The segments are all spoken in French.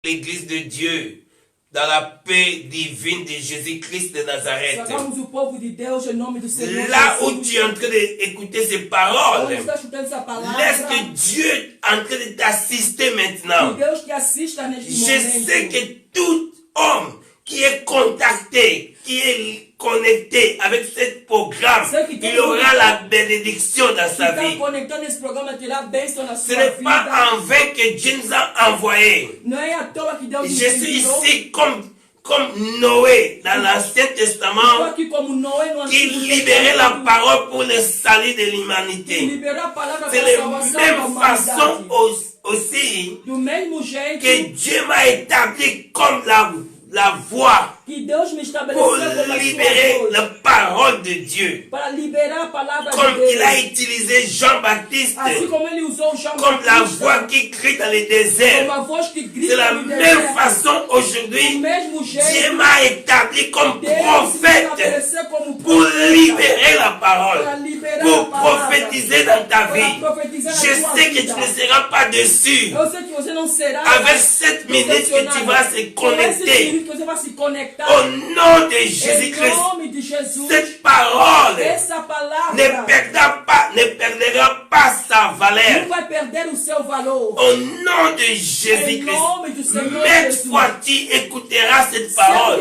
l'Église de Dieu, dans la paix divine de Jésus-Christ de Nazareth. Là où tu es en train d'écouter ces paroles, laisse que Dieu est en train de t'assister maintenant. Je sais que tout homme qui est contacté, qui est connecté avec ce programme, il aura la bénédiction dans sa vie. Ce n'est pas en vain que Dieu nous a envoyés. Je suis ici comme Noé dans l'Ancien Testament qui libérait la parole pour le salut de l'humanité. C'est la même façon aussi que Dieu m'a établi comme la voie pour libérer la parole de Dieu. Comme il a utilisé Jean-Baptiste comme la voix qui crie dans le désert. C'est la même façon aujourd'hui. Dieu m'a établi comme prophète pour libérer la parole, pour prophétiser dans ta vie. Je sais que tu ne seras pas déçu. Avec 7 minutes que tu vas se connecter. Au nom de Jésus-Christ, cette parole ne perdra pas sa valeur. Au nom de Jésus-Christ, même fois tu écouteras cette parole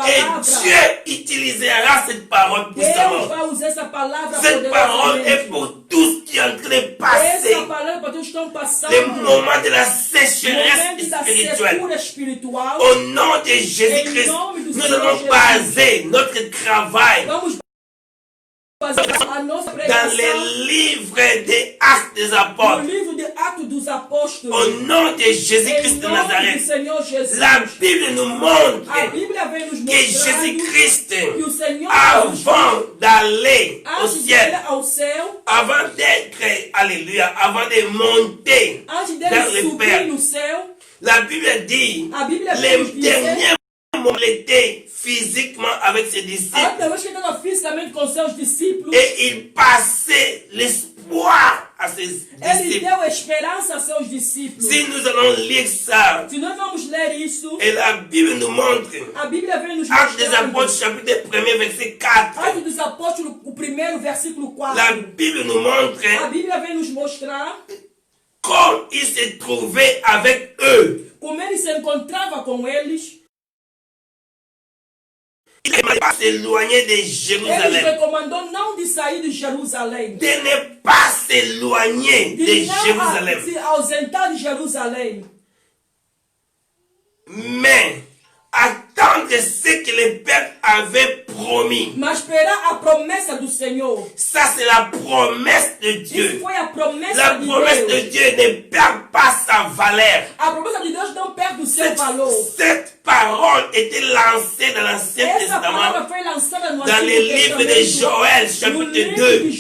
et Dieu utilisera cette parole puissamment. Cette parole est pour tous qui sont en train de passer le moment de la sécheresse spirituelle. Au nom de Jésus-Christ, nous allons baser notre travail dans les livres des Actes des Apôtres. Au nom de Jésus-Christ de Nazareth, la Bible nous montre que Jésus-Christ, avant d'aller au ciel, avant d'être, alléluia, avant de monter vers le Père, la Bible dit, les derniers moments étaient physiquement avec ses disciples. Et il passait l'espoir à ses disciples. Si nous allons lire ça, et la Bible nous montre, Actes des Apôtres, chapitre 1er, verset 4. La Bible nous montre comme il se trouvait avec eux. Il ne pas s'éloigner de Jérusalem. De ne pas s'éloigner de Jérusalem. Mais attendre ce que le Père avait promis. Ça, c'est la promesse de Dieu. La promesse de Dieu ne perd pas sa valeur. Cette parole était lancée dans l'Ancien Testament, dans les livres de Joël, chapitre 2.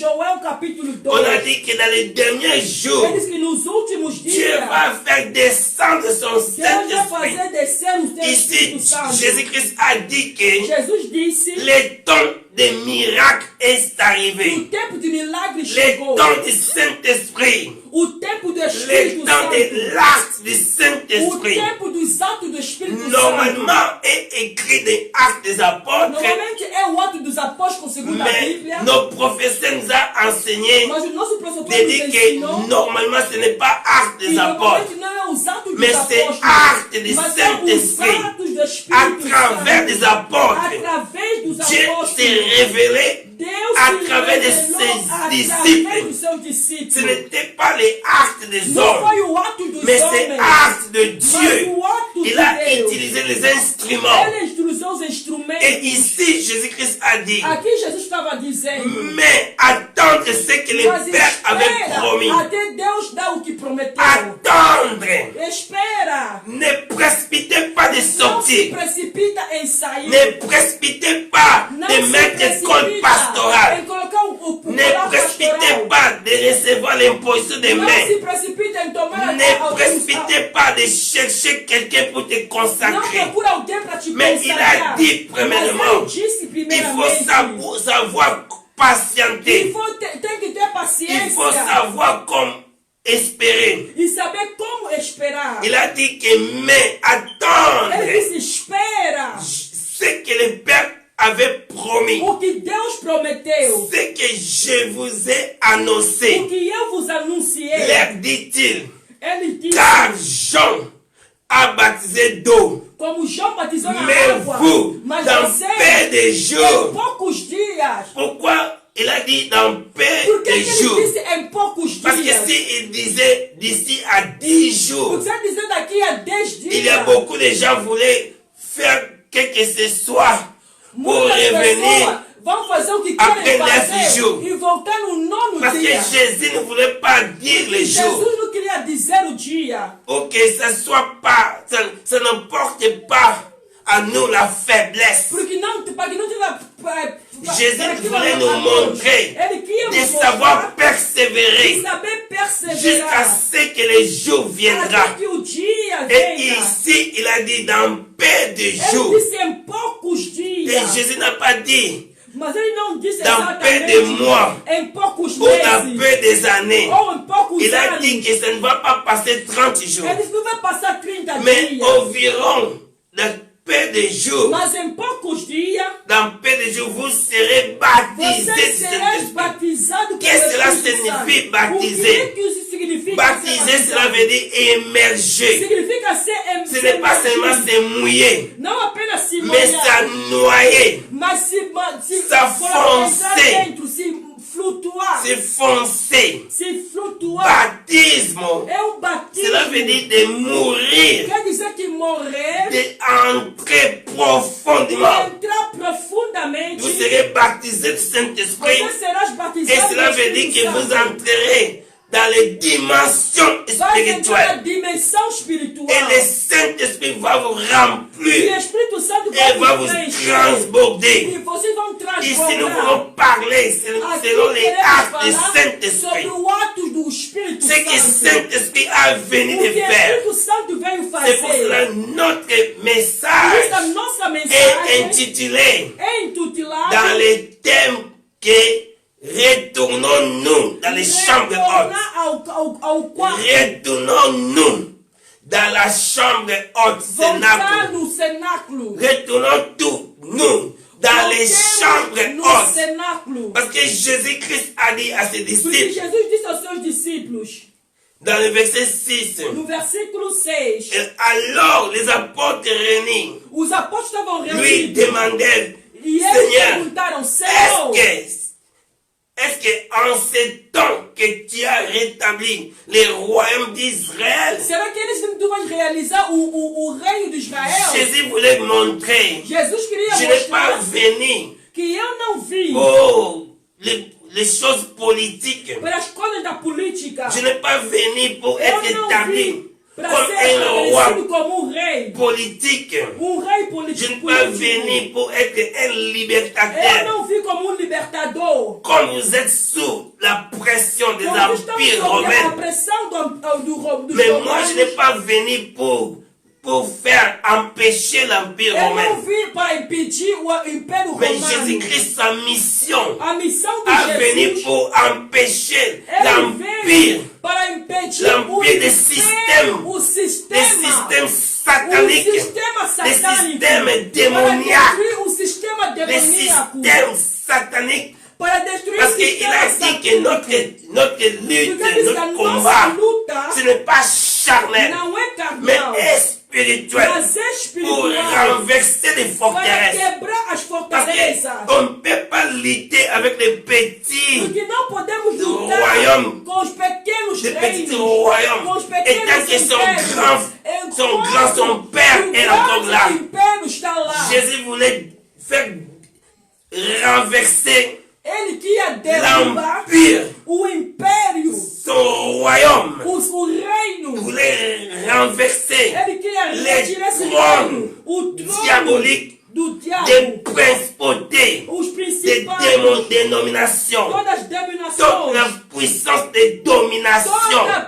On a dit que dans les derniers jours, Dieu va faire descendre son Saint-Esprit. Ici, Jésus-Christ a dit que le temps des miracles est arrivé. Le temps du Saint-Esprit. Le temps de l'acte du Saint-Esprit. Normalement est écrit des Actes des Apôtres. Mais nos professeurs nous ont enseigné de dire que normalement ce n'est pas Actes des Apôtres, mais c'est Actes du Saint-Esprit. À travers des apôtres, Dieu s'est révélé à travers de ses disciples. Ce n'était pas les actes des hommes, mais c'est actes de Dieu. Il a utilisé les instruments. Et ici, Jésus-Christ a dit, mais attendre ce que le Père avait promis. Attendre. Ne précipitez pas de sortir. Ne précipitez pas de mettre école pastorale. Ne précipitez pas de recevoir l'imposition des mains. Ne précipitez pas de chercher quelqu'un pour te consacrer. Mais il a dit premièrement, il faut savoir patienter. Il faut savoir comme espérer. Il savait como esperar. Il a dit que mais attendre Ele disse, espera. ce que le Père avait promis. O que Deus prometeu. Ce que je vous ai annoncé. O que eu vos anunciei. Leur dit-il. Ele disse. Car Jean a baptisé d'eau. Como João batizou na Mais água. vous, Mas dans você, peu de em jours. poucos dias. Pourquoi il a dit dans peu Por que de ele jours? disse em poucos Parce que dias? s'il disait d'ici à 10 jours, Você dizer daqui a 10 dias. il y a beaucoup de gens qui voulaient faire quelque que ce soit pour Muitas revenir. pessoas vão fazer o que Après querem 9 fazer jours. e voltar no nono Parce que dia. Jésus ne voulait pas dire les jours Jesus não queria dizer o dia. pour que ça soit pas, ça ne porte pas à nous la faiblesse. Porque não, para que não tivesse. Jésus voulait nous montrer Ele queria de nos savoir mostrar, persévérer de saber jusqu'à perseverar. ce que le jour viendra. Até que o dia Et venha. ici, il a dit dans peu de Ele jours. disse em poucos Et dias. Jésus n'a pas dit Mas ele não disse dans peu de exatamente mois em poucos ou dans meses. peu des années. Ou em poucos Il a anos. dit que ça ne va pas passer 30 jours. Ele disse não vai passar 30 Mais dias. environ dans peu de jours, Mas em poucos dias. dans peu de jours, vous serez baptisés Você du será Saint-Esprit. batizado Qu'est-ce que cela Espírito Santo. signifie, baptiser? O que isso significa? Baptiser, ser cela veut dire émerger. Significa ser Ce n'est pas seulement se mouiller, não apenas se mais molhar, ça noyer, mas se Ça colocar foncer. dentro, se flutuar, se foncer. se flutuar. Baptisme, É o batismo. cela veut dire de mourir, Quer dizer que morrer d'entrer profondément. e entrar profundamente. Vous serez baptisés du Saint-Esprit Você serás et batizado cela no veut dire Espírito que vous Santo. entrerez dans les dimensions Vai entrar na spirituelles. dimensão espiritual. Et le Saint-Esprit va vous E remplir o Espírito Santo et va vai vous vos preencher. transborder. E vocês vão Ici, nous transbordar. voulons parler Aqui selon les queremos actes du falar Saint-Esprit. sobre o ato do Espírito Ce que le Santo. Saint-Esprit a venu O de que o faire. Espírito Santo veio C'est pour fazer. cela notre Por isso a message nossa est mensagem intitulé é intitulada dans les thèmes que retournons-nous dans les chambres hautes. Retornar ao quarto. Retournons-nous dans la chambre haute, Voltar cénacle. no cenáculo. Retournons tous nous dans les Voltemos chambres no hautes. cenáculo. Parce que Jésus-Christ a dit à ses Porque disciples, Jesus disse aos seus discípulos, dans le verset 6, no versículo 6, alors les apôtres réunis os apóstolos estavam lui reunidos demandèrent, e eles Seigneur, perguntaram, Senhor, est-ce que en ce temps que tu as rétabli le royaume d'Israël, será que eles tu vais realizar o reino de Israel? Jésus voulait montrer, Jesus queria je n'ai pas mostrar venu que eu não vim pour les choses politiques. pelas coisas da política. Je n'ai pas venu pour Eu être não établi vim para comme ser un estabelecido roi como rei. politique. Rei Je político. n'ai pas venu pour être un Eu libertateur. não vim como libertador. Comme vous êtes sous la pression des Como estamos empires sob a romains. pressão dos Mais moi, je n'ai romanos. pas venu pour faire empêcher l'empire Eu não romain. vim para impedir o Império Mais Romano. Jésus-Christ, sa mission, A missão de a venu Jesus pour empêcher ele l'empire, veio para impedir l'empire des o systèmes sistema des systèmes o sataniques, sistema des satânico, systèmes para démoniaques, destruir o sistema des demoníaco, systèmes sataniques. para destruir Parce o qu'il sistema a dit que notre lutte, Porque diz que a notre nossa combat, luta ce n'est pas charnel, não é mais carnal, spirituel, mas é pour espiritual, renverser des para forteresses. quebrar as Parce fortalezas. qu'on ne peut pas lutter avec les petits Porque não podemos do lutar royaume, com os pequenos des petits reinos, royaumes. com os Et pequenos tant que son impérios. grand, son père est encore là. O império está lá. Jésus voulait faire renverser Ele queria derrubar l'empire, o império, son royaume. o reino. Il voulait renverser Ele queria les retirar esse trônes reino, o trono diaboliques do diabo, des principautés, os des principais, dénominations, todas as toute dominações, la puissance de domination,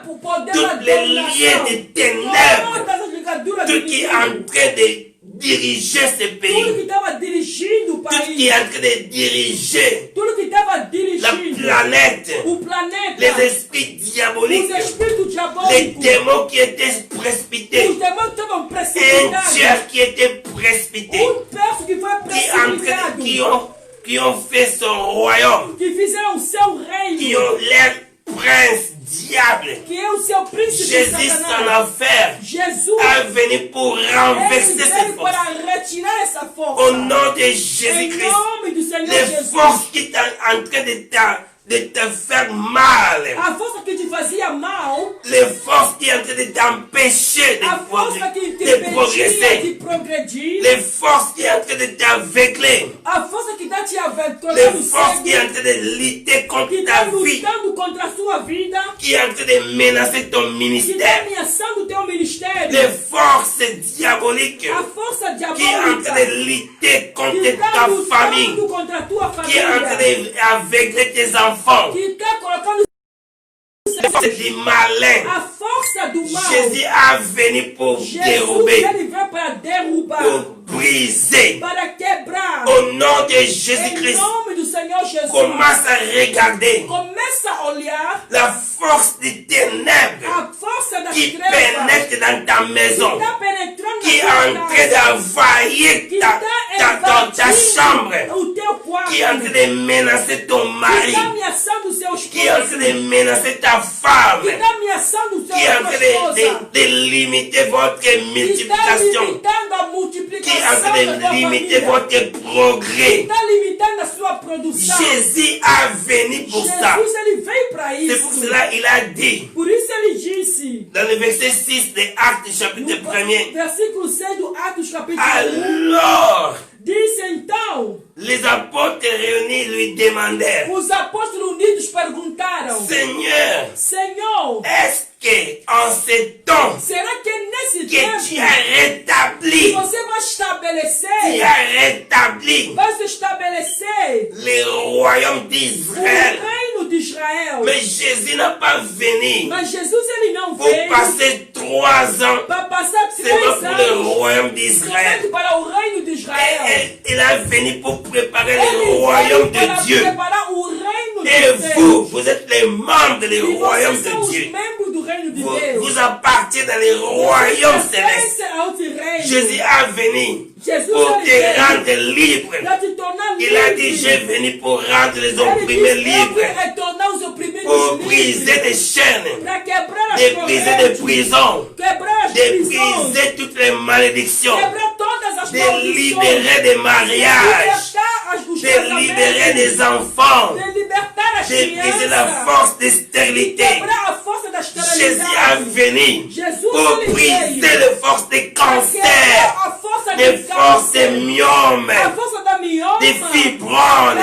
todo o poder da tous les liens dominação, de ténèbres, todas as ligaduras tout do qui est inimigo, en train diriger ce Tudo pays. que estava dirigindo o Tout país. qui est en train de diriger Tudo que estava la dirigindo planète. o planeta. Les esprits diaboliques. Os espíritos Les diabólicos. démons qui étaient précipités. Os demônios estavam Un precipitados. dieu qui était précipité. Perso que foi precipitado. Qui ont fait son royaume. Que fizeram o seu Qui reino. ont l'air prince, diable. Que é o seu príncipe Jésus s'en Satanás. a fait. Jesus. A venu pour renverser Ele ces veio forces. para retirar essa força. Au nom de Em Jésus-Christ. nome do Senhor Les Jesus. forces qui sont en train de te faire mal. A força que te fazia mal. Les forces qui sont en train de t'empêcher A força que te de impedia de progresser. progredir. Les forces qui sont en train de t'aveugler. A força que está te Les aventurando forces qui sont en train de lutter contre que ta está vie. lutando contra a sua vida. Qui est en train de menacer ton Que está ministère. ameaçando o teu ministério. Les forces diaboliques A força qui est en train diabólica de lutter que contre está ta famille. lutando contra a tua Qui est en train família. d'aveugler tes enfants. Que está colocando Les forces du malin. a força do mal. Jésus a venu pour Jesus, dérober, ele veio para derrubar, pour briser. para quebrar. Au nom de Em Jésus-Christ, nome do Senhor Jesus. commence à regarder Começa a olhar la force des ténèbres a força das qui trevas pénètre dans ta que maison, está penetrando qui est na en tua train casa, d'envahir que ta está chambre, invadindo o teu quarto, qui est en train de menacer ton que mari, está ameaçando o seu qui est en train esposo, de menacer ta femme, que está ameaçando o seu qui est en train esposa, de limiter votre que está multiplication, limitando a qui est en multiplicação train da de tua limiter família, votre que progrès. está limitando a sua produção. Jésus a venu pour ça. Jesus, ele veio para C'est pour isso. cela qu'il a dit Por isso ele disse, dans le verset 6 de Actes chapitre 1er, versículo 6 do Atos capítulo 1, alors disse então, les apôtres réunis lui demandèrent, os apóstolos unidos perguntaram, Seigneur, Senhor, est-ce que en ce temps será que nesse que tempo tu as rétabli, você vai tu estabelecer, as rétabli vai se estabelecer le royaume o d'Israël? reino de Israel? Mais Jésus n'a pas venu Mas Jesus ele não pour veio passer 3 ans para passar seulement 3 pour le anos royaume d'Israël. somente para o reino de Israel. Il est venu pour préparer Ele le veio royaume para de Dieu. preparar o reino de Et Deus. vous êtes les membres du E royaume vocês são de os Dieu. membros do reino de Vous, Deus. vous appartenez dans le royaume céleste. Pertence a esse reino. Jésus a venu Jesus pour ele te veio rendre libre. para te tornar Il a dit, livre. j'ai venu pour rendre les Ele opprimés disse, eu libres, vim tornar os oprimidos pour livres. briser des chaînes, Para quebrar as de briser des correntes. prisons, Quebrar as de prisões. briser toutes les malédictions, Quebrar todas as de maldições. libérer des mariages, Libertar os de casamentos. libérer des enfants, De libertar as de briser la crianças. force de stérilité. Quebrar a força da Jésus a esterilidade. venu Jesus pour ele briser veio les forces de para cancer, quebrar a força des do forces de câncer. myome, A força da mioma. des fibromes,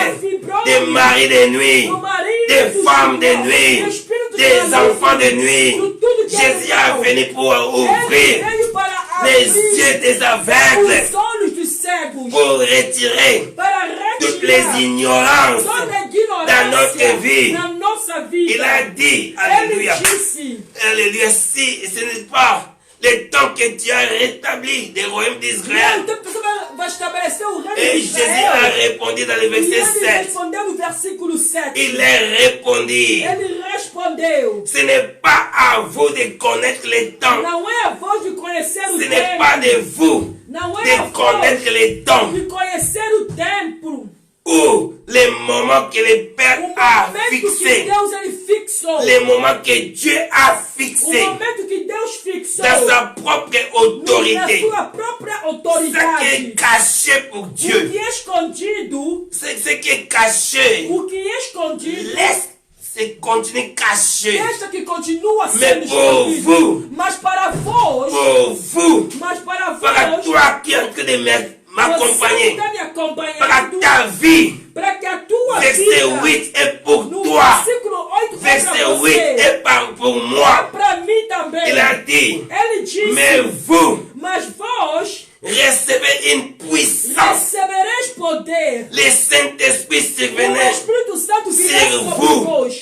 des maris de nuit, do marido, des do femmes de Senhor, nuit, do espírito des maligno, enfants de nuit. do tudo que é Jésus do a mal. venu pour Ele ouvrir veio para les abrir yeux des aveugles, os olhos dos cegos, pour retirer para toutes les retirar ignorances. toda a dans notre ignorância vie. na nossa vida. Il a dit, Ele alléluia, disse, alléluia, si ce n'est pas le temps que tu as rétabli des royaumes d'Israël. então você vai estabelecer o reino Et de Jésus a Israel. répondu dans le E verset ele 7. respondeu no versículo 7. Il a répondu, Ele respondeu, ce n'est pas à vous de connaître le temps. não é a voz de conhecer o Ce n'est pas tempo. de vous Não é a de voz connaître le temps de conhecer o tempo. ou le moment que le Père O a momento que fixé. Deus ele fixou. Le moment que Dieu a O fixé momento que Deus fixou. dans sa propre Na autorité. sua própria Ce qui autoridade. est caché pour O Dieu, que é escondido. ce qui est caché, O que é escondido. laisse se continuer caché. Deixa que continua Mais sendo pour escondido. vous, Mas para vós. pour vous, Mas para para vós. toi qui es en train de Você m'accompagner, está me para acompanhando. ta vie, Para que a tua verset vida. 8 est pour No toi, versículo 8 é verset para 8 você. est pour moi. Para mim também. Il a dit, Ele disse. mais vous Mas vós recevez une puissance. recebereis poder. Le Saint-Esprit O survenait Espírito Santo virá Ser sobre vous. vós.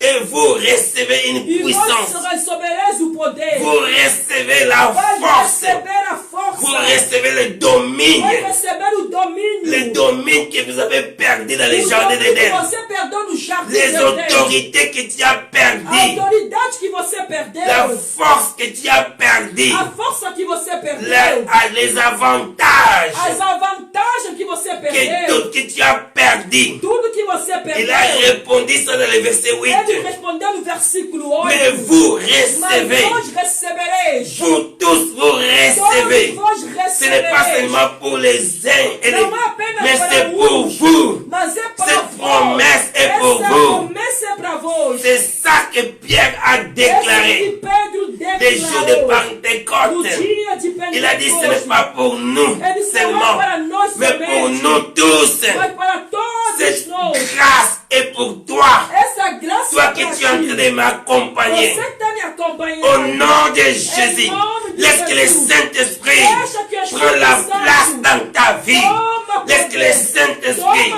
et vous recevez une E vós puissance. recebereis o poder. Vous recevez la Vai force. receber a Vous força. recevez recevez le domine. Vai receber o domínio. Le domine que vous avez perdu dans les jardins d'Éden. Você perdeu no jardim Les de Deus. autorités que tu as A perdues. autoridade que você perdeu. La force que tu as perdue. A força que você perdeu. Les avantages. As avantagens que você Que perdeu. tout que tu as perdu. Tudo que você perdeu. Il a répondu ça dans le verset 8. Ele respondeu no versículo 8. Mais vous Mas recevez. vós recebereis. Vous tous vous recevez. Todos vós Ce n'est pas recebereis. seulement pour les uns, et les... Não é apenas mais para c'est pour uns, vous. mas é para Cette vós. promesse est pour Essa vous. promessa é para vós. C'est ça que Pierre a Essa que déclaré. Pedro Les jours de declarou. Pentecôte. No dia de Pentecostes. Il a dit ce n'est pas pour nous Ele disse, não é seulement, para nós mais somente, pour nous tous. mas para todos Cette nós. grâce est pour toi. Essa graça Toi é que para tu es en ti. train de m'accompagner. Você que está me acompanhando. Au nom de Jésus, laisse que le Saint-Esprit prenne la place dans ta vie. Laisse que le Saint-Esprit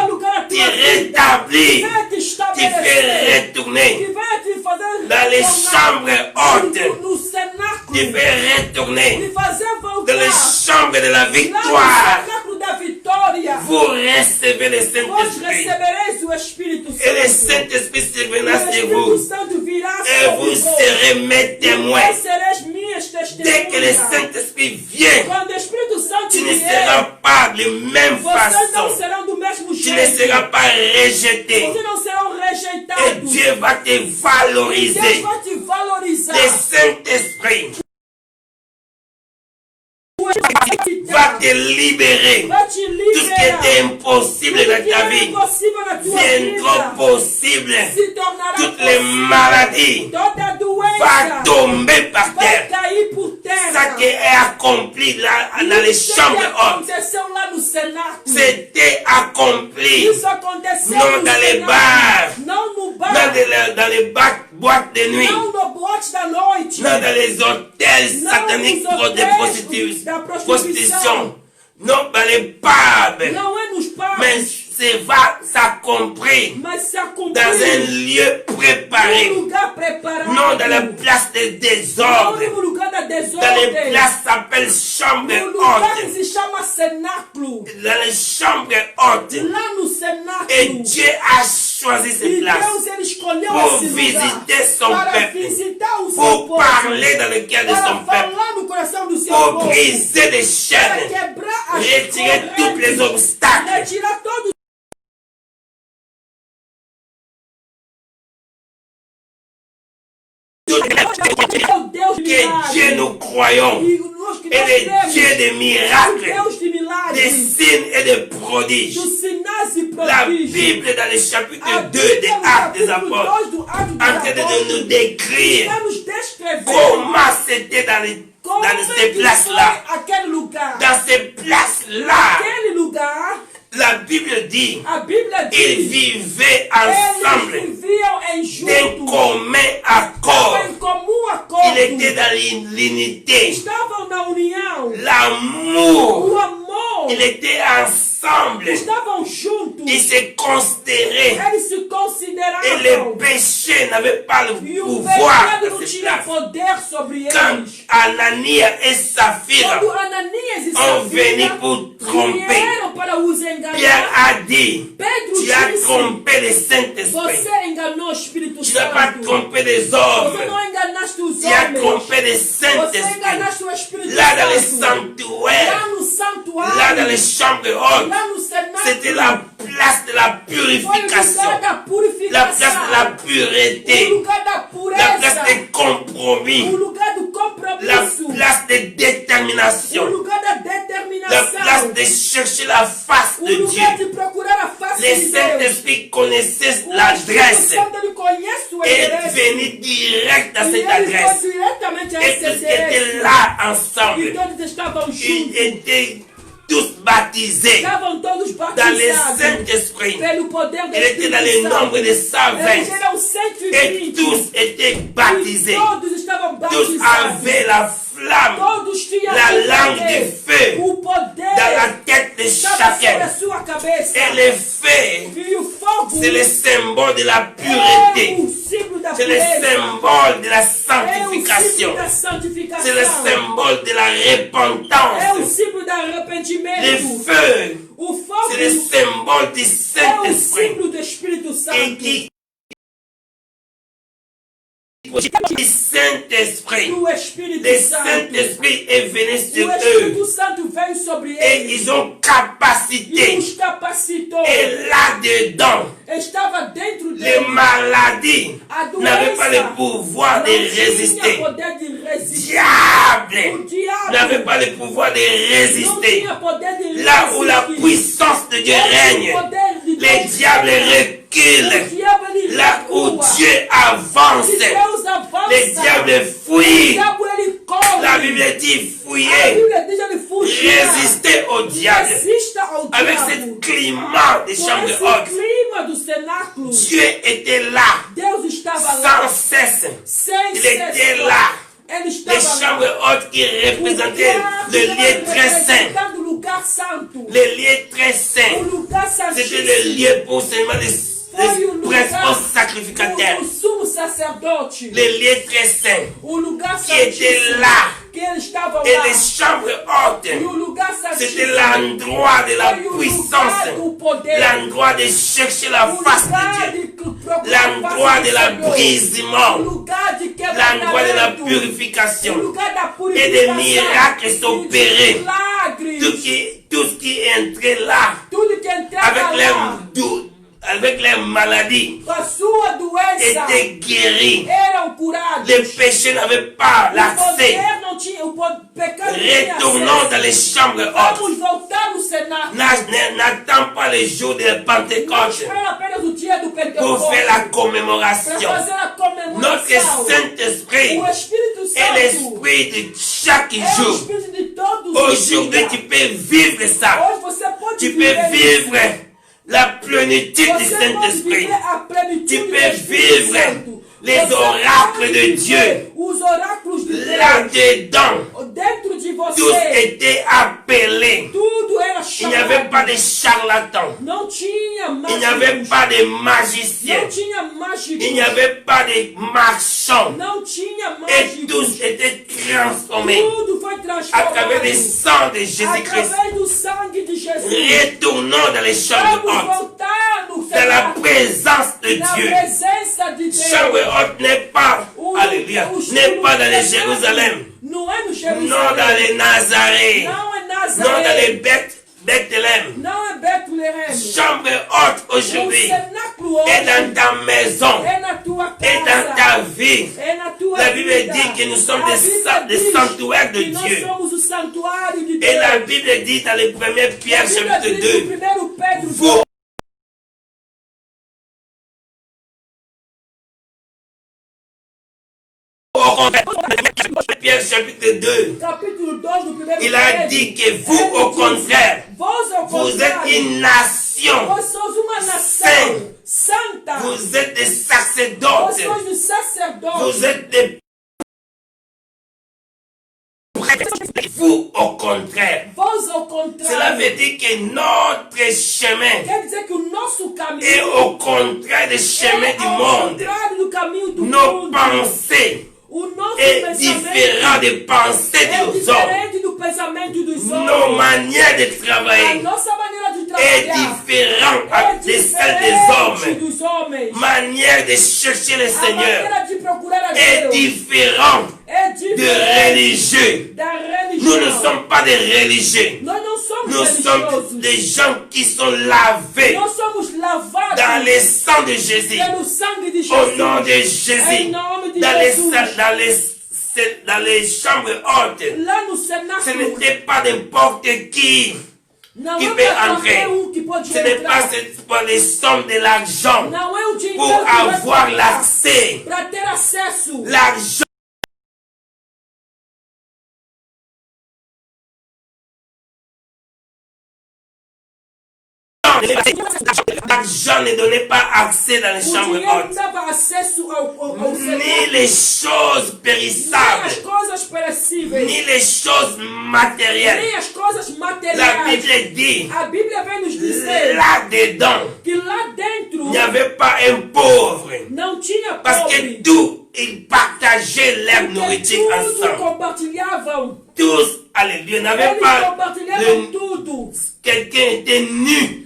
te rétablit, te fait retourner Que vai te fazer dans les chambres hautes, no cenáculo. te fait retourner Me fazer voltar. dans les chambres de la Lá no victoire. cenáculo da vitória. Vous recevez le Vós Saint-Esprit recebereis o Espírito et le Santo. Saint-Esprit O surviendra sur Espírito vous Santo virá et sobre vous vós. serez mes témoins. Vós sereis minhas Dès que le testemunhas. Saint-Esprit vient, Quando o Espírito Santo tu ne vier, seras pas de même vocês não façon. serão do mesmo Tu ne jeito. seras pas rejeté. Vocês não serão Et rejeitados. Dieu va te Deus valoriser. vai te valorizar. Le Saint-Esprit va te libérer. Vai te Tout ce qui liberar. était impossible Tudo dans que ta era vie impossível na tua viendra vida possible. se tornará Toutes les possível. maladies Toda vont doença tomber par vai terre. cair por Ça terra. qui est accompli là, dans les Isso que chambres hautes, aconteceu lá no cenáculo. c'était accompli. Isso aconteceu Non no dans les cenáculo. bars, Não no bar. dans les boîtes de nuit, Não no bote da noite. non dans les hôtels Non, sataniques nos de hôtels da prostitution, non dans les pubs, Não é nos mais pubs. va s'accomplir Mas se dans accomplit un lieu préparé, num lugar preparado. non dans la place de Não désordre. no lugar da Dans les desordem. places s'appellent chambre No lugar que haute. se chama cenáculo. Dans les chambres hautes. Lá no Et cenáculo. Dieu a choisi cette E place Deus ele escolheu pour esse lugar visiter son para peuple, visitar o seu pour povo, parler dans le cœur de para son peuple, falar no coração do seu pour povo, briser des para chaînes, quebrar as retirer tous les correntes, obstacles. retirar todos Deus de Que Dieu nous croyons E nós que et nós le temos Dieu des o miracles, Deus de des milagres, signes et des prodiges. dos sinais e La prodígios. Bible dans le chapitre A 2 Bíblia, des no Actes des capítulo Apôtres 2 do Ato en dos train de nous Apóstolos, décrire vai nos descrever comment c'était como dans é ces que places-là. foi aquele lugar. Dans ces places-là, Aquele lugar, la Bible dit, a Bíblia ils diz, vivaient eles ensemble viviam em d'un junto, commun accord. em comum acordo, Il était dans l'unité, estavam na união, l'amour. o amor, Il était ensemble. estavam juntos, Ils se considéraient. eles se Et consideravam, le péché n'avait pas le e o pouvoir pecado dans não cette tinha place. poder sobre Quand eles. Anania et Saphira Quando Ananias e ont venu Safira pour tromper, vieram para os Pierre enganar, a dit, Pedro tu as disse, trompé le Saint-Esprit. você enganou o Espírito Tu n'as pas Santo. trompé les Você hommes. não enganaste os Tu as homens. trompé le Você Saint-Esprit. enganaste o Espírito Là dans les Santo. sanctuaires, Lá no santuário. là dans les chambres hautes, Lá no cenáculo. c'était la place de la Foi o purification, lugar da la purificação. place de la O pureté, lugar da la pureza. place des compromis, O lugar do la compromisso. place de O détermination, lugar da la place determinação. de chercher la face O de lugar Dieu. de procurar a face Le de Deus. Saint-Esprit connaissait O l'adresse Espírito Santo ele conhece o et est endereço. venu direct à E cette ele adresse. foi diretamente a Et esse tous qui étaient endereço. là E ensemble, todos estavam ils juntos. étaient tous baptisés Estavam todos dans le batizados Saint-Esprit. pelo poder do Il était dans le Espírito nombre Santo. de 120. Eles eram Et 120. tous étaient E baptisés. todos estavam Tous batizados. avaient la flamme Todos tinham la o langue poder. du feu O poder dans la tête de estava sobre a chacun. sua cabeça. Et le feu, E o fogo c'est le symbole de la é pureté. o símbolo da C'est le symbole de la sanctification. C'est le symbole de la repentance. Le feu, c'est le symbole du Saint-Esprit. Et qui le Saint-Esprit est venu sur eux et ils ont capacité et là-dedans les maladies n'avaient pas le pouvoir de résister. Diable n'avait pas le pouvoir de résister. Là où la puissance de Dieu règne, les diables reculent. Là où Dieu avance, les diables fuient. La Bible dit fouiller, résister au diable. Avec ce climat de chambre haute, Dieu était là, sans cesse. Il était là. Les chambres hautes qui représentaient le lieu très saint. Le lieu très saint. C'était le lieu pour seulement les principaux sacrificateurs. Les lieux très saints qui étaient là. Et les chambres hautes, c'était l'endroit de la puissance, l'endroit de chercher la face de Dieu, l'endroit de la brisement, l'endroit de la purification et des miracles s'opérer. Tout ce qui est entré là, avec les maladies, était guéri. Les péchés n'avaient pas l'accès. Retournons dans les chambres hautes. N'attends pas les jours de Pentecôte pour faire la commémoration. Notre Saint-Esprit est l'esprit de chaque jour. Aujourd'hui, tu peux vivre ça. Tu peux vivre la plénitude du Saint-Esprit. Tu peux vivre les oracles de Dieu. Là-dedans, tous étaient appelés. Il n'y avait pas de charlatans. Il n'y avait pas de magiciens. Il n'y avait pas de marchands. Et tous étaient transformés à travers le sang de Jésus-Christ. Retournons dans les chambres hautes, dans la présence de Dieu. Chambre haute n'est pas, alléluia, n'est pas dans les Jérusalem, non dans les Nazareth, non dans les Bethléem. Chambre haute aujourd'hui est dans ta maison, est dans ta vie. La Bible dit que nous sommes des sanctuaires de Dieu. Et la Bible dit dans les 1 Pierre chapitre 2, vous Pierre chapitre 2, il a dit que vous, au contraire, vous êtes une nation sainte, vous êtes des sacerdotes, vous êtes des vous, au contraire. Cela veut dire que notre chemin est au contraire du chemin du monde. Nos pensées est différent des pensées des hommes. Nos manières de travailler est différente de celles des hommes. Manière de chercher le Seigneur est différente de religieux. Nous ne sommes pas des religieux. Nous sommes des gens qui sont lavés dans le sang de Jésus. Au nom de Jésus. Dans les chambres hautes, ce n'était pas n'importe qui peut entrer. Ce n'est pas pour les sommes de l'argent pour avoir l'accès. L'argent L'argent ne donnait pas accès dans les chambres hautes. Ni les choses périssables. Ni les choses matérielles. La Bible dit là-dedans, il n'y avait pas un pauvre. Parce que tout, ils partageaient leur nourriture ensemble. Tous, alléluia, n'avaient pas quelqu'un était nu.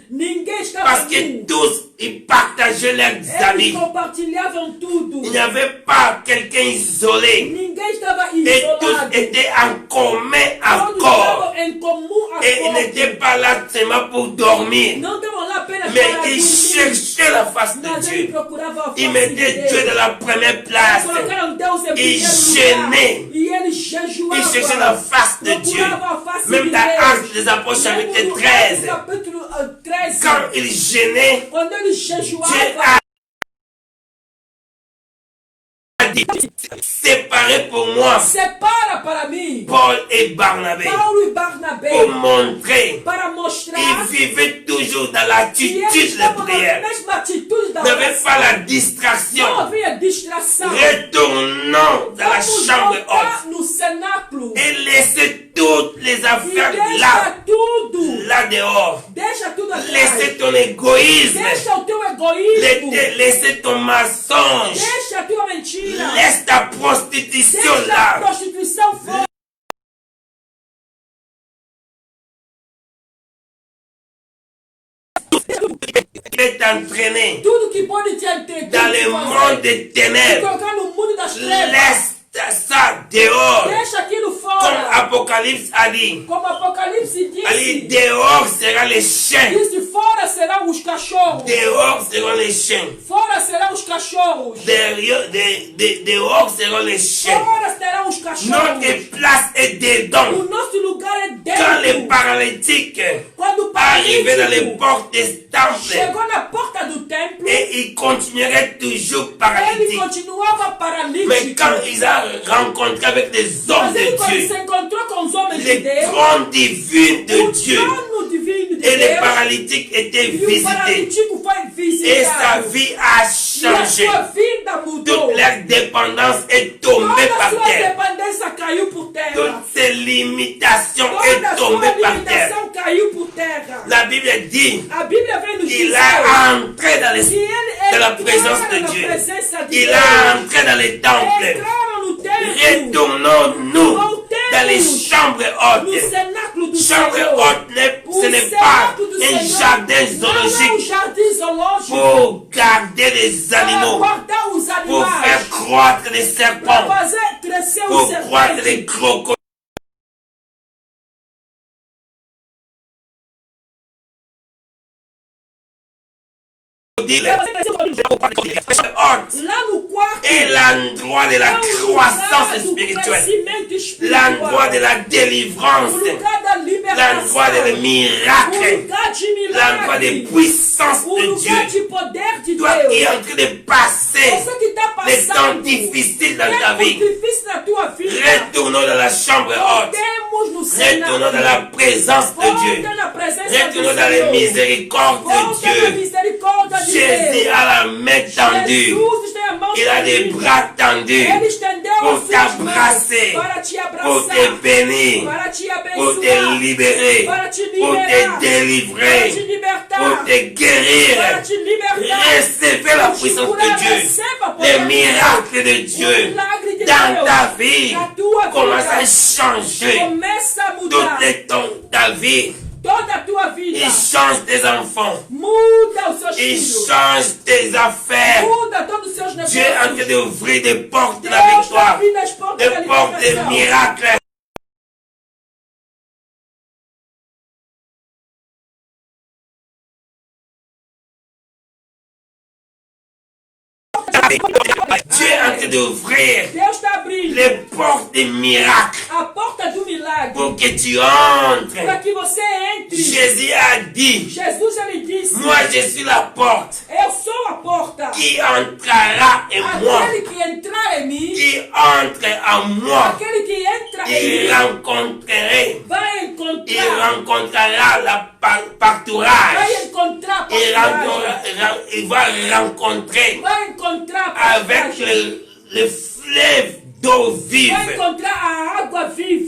Parce que tous, ils partageaient leurs habits. Il n'y avait pas quelqu'un isolé. Et tous étaient en commun accord. Et ils n'étaient pas là seulement pour dormir. Mais ils cherchaient la face de Dieu. Ils mettaient Dieu dans la première place. Ils gênaient. Ils cherchaient la face de Dieu. Même dans Actes des Apôtres chapitre 13. Quand ils gênaient, Dieu a dit, séparez pour moi Paul et Barnabé pour montrer qu'ils vivaient toujours dans l'attitude de prière. N'avait pas la distraction. Retournons dans la chambre haute et laissez toutes les affaires là dehors. Laissez ton égoïsme. Laissez ton mensonge. Laisse ta prostitution là. Est entraîné dans le monde des ténèbres. Laisse ça dehors. Comme Apocalypse a dit. Ali, dehors sera les chiens. Dehors seront les chiens. Dehors seront les chiens. Notre place est dedans. Quand les paralytiques arrivaient dans les portes des temples, et ils continueraient toujours paralytiques. Mais quand ils ont rencontré avec des hommes de Dieu, les grands divines de Dieu, et les paralytiques étaient visités, et sa vie a changé. Toute leur dépendance est tombée par terre. Toutes ces limitations est tombée par terre. La Bible dit qu'il a entré dans la présence de Dieu. Il a entré dans les temples. Retournons-nous dans les chambres hautes. Chambre haute, ce n'est pas un jardin zoologique pour garder les animaux, pour faire croître les serpents, pour croître les crocodiles. Et l'endroit de la croissance spirituelle, l'endroit de la délivrance, l'endroit des miracles, l'endroit des puissances de Dieu. Toi qui es en train de passer les temps difficiles dans ta vie, retournons dans la chambre haute. Retournons dans la présence de Dieu. Retournons dans les miséricordes de Dieu. Jésus a la main tendue. Il a des bras tendus pour t'embrasser, pour te bénir, pour te libérer, pour te délivrer, pour te guérir. Recevez la puissance de Dieu, les miracles de Dieu dans ta vie. Commence à changer toutes les temps de ta vie. Il change tes enfants. Il change tes affaires. Dieu est en train d'ouvrir des portes de la victoire, des portes des miracles. Dieu est en train d'ouvrir les portes des miracles pour que tu entres. Jésus a dit, moi je suis la porte. Qui entrera en moi, qui entre en moi, il rencontrera la pâturage. encontrar il va rencontrer avec le fleuve d'eau vive.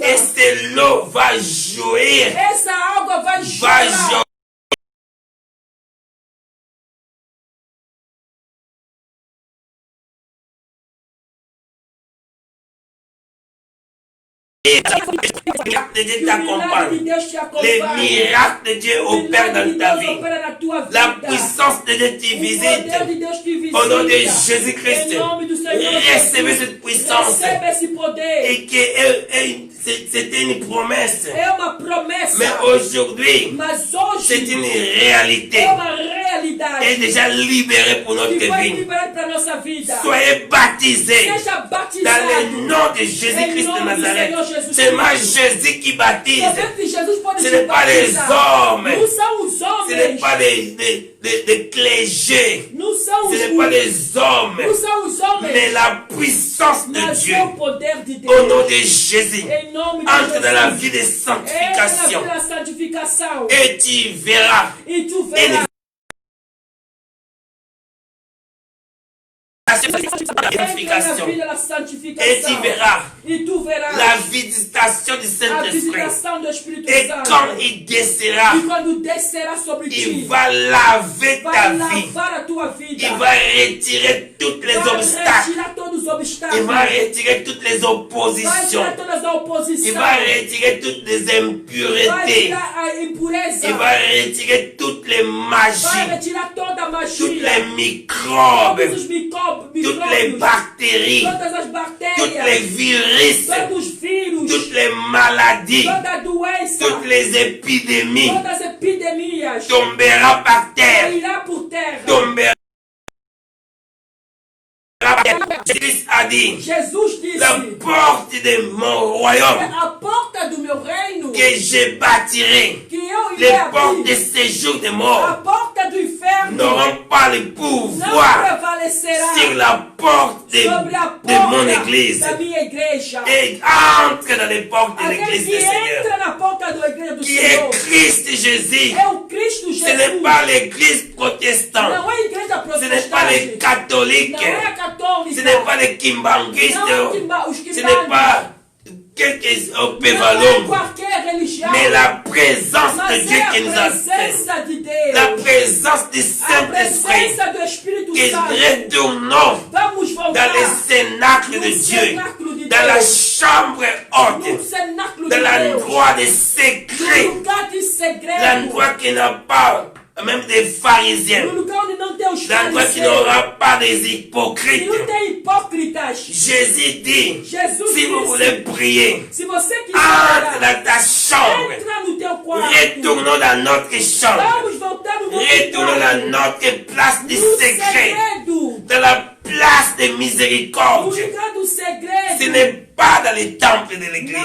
Et cette l'eau va jouir. Les miracles de Dieu t'accompagnent. Les miracles de Dieu opèrent dans ta vie. La puissance de Dieu te visite. Au nom de Jésus-Christ, recevez cette puissance. Et que c'était une promesse. Mais aujourd'hui, c'est une réalité. Et déjà libérée pour notre vie. Soyez baptisés dans le nom de Jésus-Christ de Nazareth. C'est moi Jésus qui baptise. Ce n'est pas les hommes. Ce n'est pas des clergés. Ce n'est pas les hommes. Mais la puissance de Dieu. Au nom de Jésus. Entre dans la vie de sanctification. Et tu verras. Et tu verras la visitation du Saint-Esprit. Et quand il descendra, il va laver ta vie. Il va retirer tous les obstacles. Il va retirer toutes les oppositions. Il va retirer toutes les impuretés. Il va retirer toutes les magies, toutes les microbes, toutes les bactéries, toutes les virus, toutes les maladies, toutes les épidémies tombera par terre. Tombera. Jésus a dit, la porte de mon royaume que je bâtirai, les portes de séjour de mort n'auront pas le pouvoir sur la porte de mon église. Et entre dans les portes de l'église du Seigneur, qui est Christ Jésus. Ce n'est pas l'église protestante, ce n'est pas les catholiques, ce n'est pas les kimbanguistes, ce n'est pas quelques pévalons, mais la présence de Dieu qui nous a fait, la présence du Saint-Esprit, qui retournons dans les cénacles de Dieu, dans la chambre haute, dans l'endroit des secrets, l'endroit qui n'a pas même des pharisiens, l'endroit qui n'aura pas des hypocrites. Jésus dit, si vous voulez prier, entre dans ta chambre, retournons dans notre chambre, retournons dans notre place de secret, dans la place de miséricorde. Ce n'est pas dans les temples de l'église.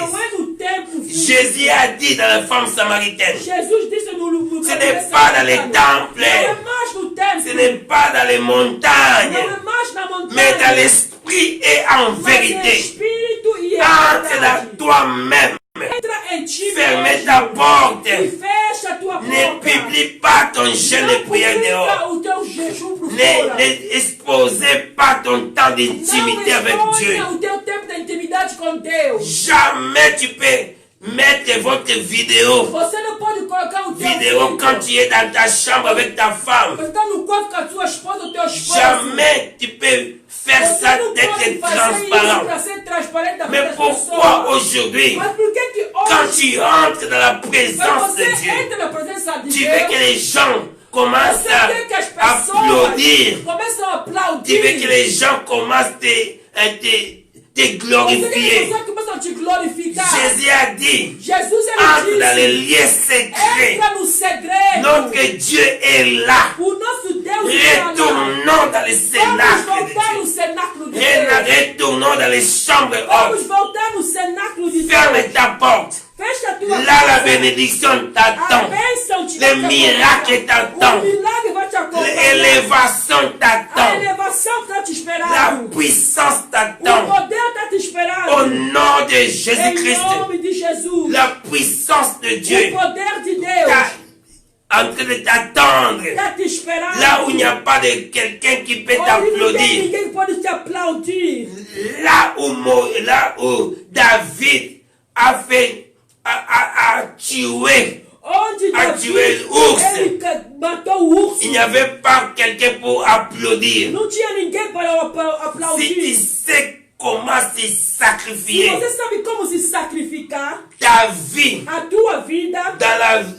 Jésus a dit dans la femme samaritaine, ce n'est pas dans les temples, ce n'est pas dans les montagnes, mais dans l'esprit et en vérité. Entre dans toi-même. Fermez ta porte. Ne publie pas ton jeûne de prière dehors. Ne exposez pas ton temps d'intimité avec Dieu. Jamais tu peux mettre votre vidéo quand tu es dans ta chambre avec ta femme. Jamais tu peux faire ça d'être transparent. Mais pourquoi aujourd'hui, quand tu entres dans la présence de Dieu, tu veux que les gens commencent à applaudir, tu veux que les gens commencent à te glorifier. Jésus a dit, entre dans les lieux secrets, notre Dieu est là. Retournons dans les cénacles de Dieu. Retournons dans les chambres hautes. Ferme ta porte. Là, la bénédiction t'attend. Le miracle t'attend. L'élévation t'attend. La puissance t'attend. Au nom de Jésus-Christ. La puissance de Dieu en train de t'attendre. Là où il n'y a pas de quelqu'un qui peut t'applaudir. Là où David a tué l'ours. Il n'y avait pas quelqu'un pour applaudir. Si tu sais comment se sacrifier ta vie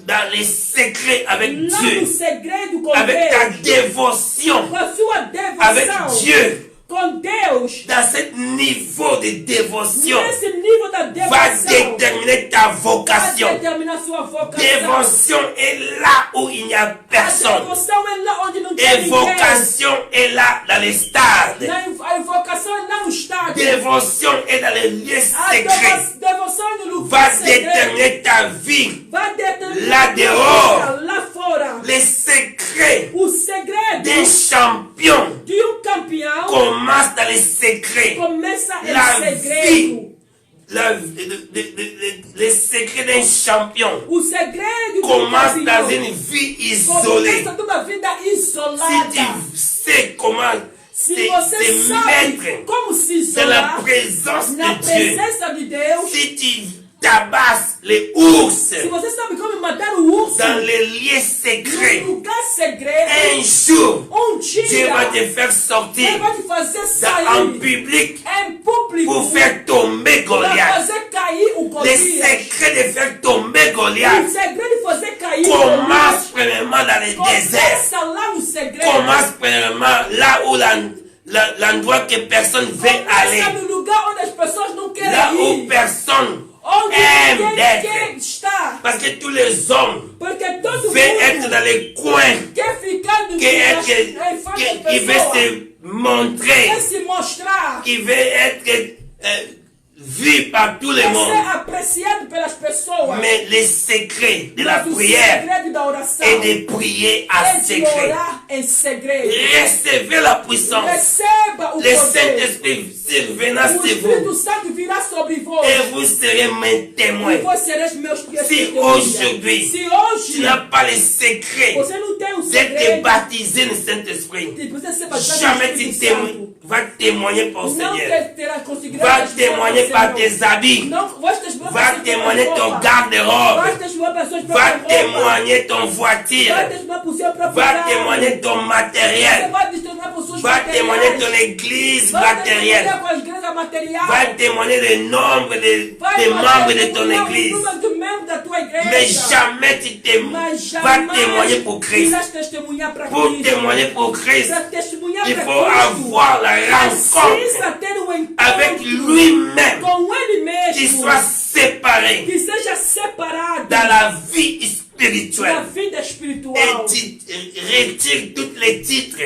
dans les secrets avec Dieu, avec ta dévotion avec Dieu. Dans ce niveau de dévotion va déterminer ta vocation. Dévotion est là où il n'y a personne. Et vocation est là dans les stades. Dévotion est dans les lieux secrets. Va déterminer ta vie là dehors. Les secrets d'un champion commence dans les secrets. Les secrets d'un champion commence dans une vie isolée. Si tu sais comment se mettre dans la présence de Dieu, si tu tabasses les ours dans les lieux secrets, un jour Dieu va te faire sortir en public pour faire tomber Goliath. Les secrets de faire tomber Goliath commencent premièrement dans les déserts. Commence premièrement là où l'endroit que personne veut aller. Là où personne aime d'être. Parce que tous les hommes veulent être dans les coins, qui veulent se montrer, qui veulent être vu par tout le monde. Mais le secret de la prière est de prier à secret. Recevez la puissance. Le Saint-Esprit survenant sur vous. Et vous serez mes témoins. Si aujourd'hui tu n'as pas le secret d'être baptisé le Saint-Esprit, jamais tu vas témoigner pour le Seigneur. Va témoigner par tes habits. Va témoigner ton garde-robe. Va témoigner ton voiture. Va témoigner ton matériel. Va témoigner ton église matérielle. Va témoigner le nombre des membres de ton église. Mais jamais tu vas témoigner pour Christ. Pour témoigner pour Christ, il faut avoir la rencontre avec lui-même, qui soit séparé dans la vie spirituelle. Et tu retires tous les titres.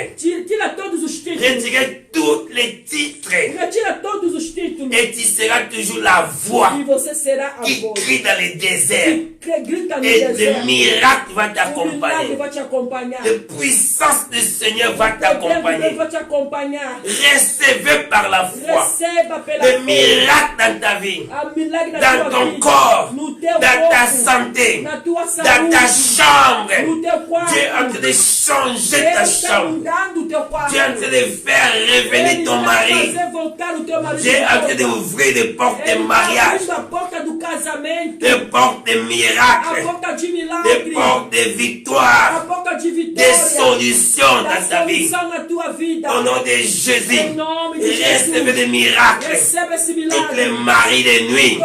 Retirez tous les titres. Et tu seras toujours la voix qui crie dans les déserts. Et le miracle va t'accompagner. La puissance du Seigneur va t'accompagner. Recevez par la foi le miracle dans ta vie, dans ton corps, dans ta santé, dans ta chambre. Dieu est en train de changer ta chambre. Dieu est en train de faire revenir ton mari. Dieu est en train d'ouvrir les portes de mariage, les portes de miracles, les portes de victoire, des solutions dans ta vie. Au nom de Jésus, recevez des miracles. Toutes les maris de nuit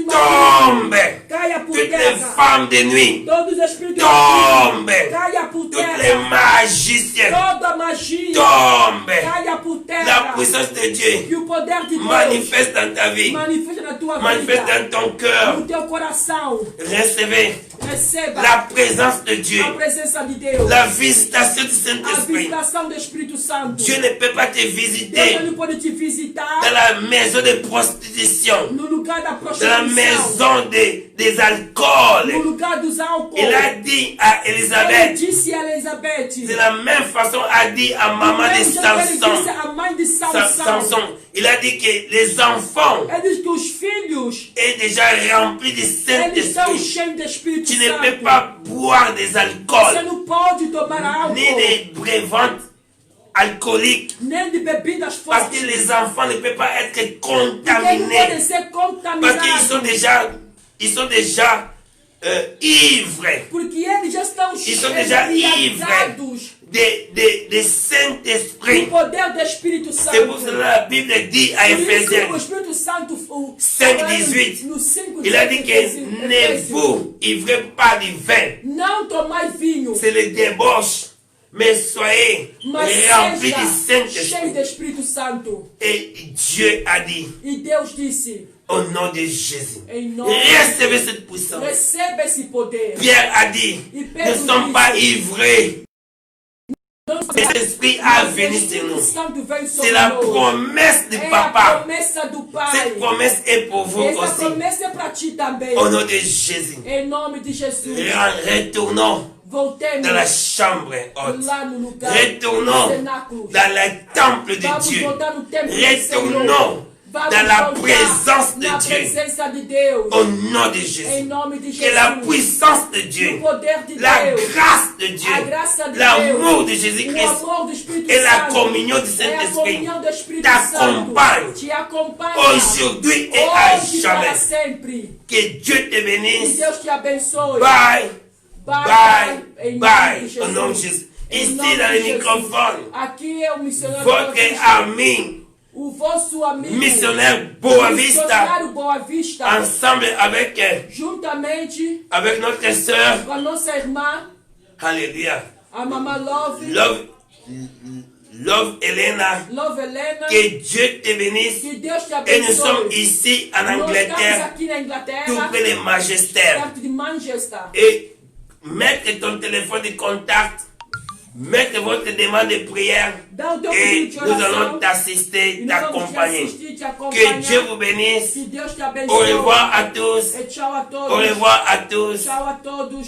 tombent. Toutes les femmes de nuit tombent. Toutes les magiciens tombent. La puissance de Dieu manifeste dans ta vie, manifeste dans ton cœur. Recevez la présence de Dieu, la visitation du Saint-Esprit. Dieu ne peut pas te visiter dans la maison de prostitution, dans la maison des alcools, Il a dit à Ele Élisabeth, disse a Elizabeth. de la même façon a dit à maman de Ele Samson. disse à mãe de Sansão. Samson. Il a dit que les enfants Ele disse que os filhos, est déjà rempli du eles estão Saint-Esprit. cheios do Espírito Tu ne Santo. peux pas boire des Você alcools, não pode tomar álcool, ni des breuvantes alcooliques, nem de bebidas parce fortes. que les enfants ne peuvent pas être Porque eles podem contaminés, ser parce qu'ils contaminados. sont déjà ivres Porque eles já estão Ils sont déjà embriagados de do Saint-Esprit. poder do Espírito C'est pour Santo. cela que la Bible dit à Por isso, o Éphésiens Espírito Santo, 5:18, no 5, il a dit que ne vous ivrez pas du vin, não tomai vinho, c'est le débauche, mais soyez mas remplis du seja cheio Saint-Esprit. do Espírito Santo. Et Dieu a dit, E Deus disse, au nom de Jésus, em nome recevez cette puissance. receba esse poder. Pierre a dit, ne sommes pas ivrés. L'Esprit a venu sur nous. C'est la promesse du É a Papa. promessa do Pai. Cette promesse est pour vous Essa aussi. promessa é para ti também. Au nom de Jésus. Em nome de Jesus. Retournons Voltemos dans la chambre haute. lá no lugar Retournons do cenáculo. dans le temple de Vamos Dieu. voltar no templo do Senhor. Retournons Vamos dans la voltar présence de na Dieu. presença de Deus. Au nom de Em Jésus. nome de Que la Jesus. puissance de Dieu, O poder de la Deus. grâce de A Dieu, graça de l'amour de Deus. Jésus-Christ O amor do Espírito et la Santo. communion du É a Saint-Esprit comunhão do Espírito Santo. t'accompagne Te acompanha. aujourd'hui et à Hoje e para jamais. sempre. Que Dieu te Que bénisse. Deus te abençoe. Bye, Bye, bye, em nome bye. de Au nom de Jesus. Jésus. Em Ici nome dans de le Jesus. microphone, Aqui é o missionário votre Boavista. ami, O vosso amigo. missionnaire Boavista, Missionário Boavista. ensemble avec Juntamente notre sœur, com a nossa irmã, alléluia, a mamã Love. Love Elena, Love Helena. que Dieu te bénisse. Que Deus te Et nous abençoe. sommes ici en Nós estamos Angleterre, aqui na tout Inglaterra, près de Manchester. perto de Manchester. Et mettez ton téléphone de contact, mettez votre demande de prière Dá o teu et pedido de nous oração. allons t'assister, E nós vamos te t'accompagner. assistir, te Que acompanhar. Dieu vous bénisse. Que Deus te Au abençoe. revoir à tous. E tchau a Au todos. revoir à tous. Tchau a todos.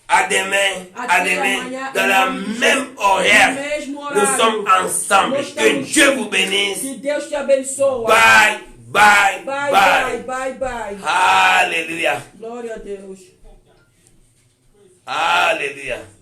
À demain, à Até demain, amanhã, dans em la nome de même Jesus. horaire. No mesmo Nous horário. sommes ensemble. Nós Que estamos Dieu juntos. vous bénisse. Que Deus te abençoe. Bye, bye, Bye, bye. bye, bye, bye. Alléluia. Glória a Deus. Alléluia.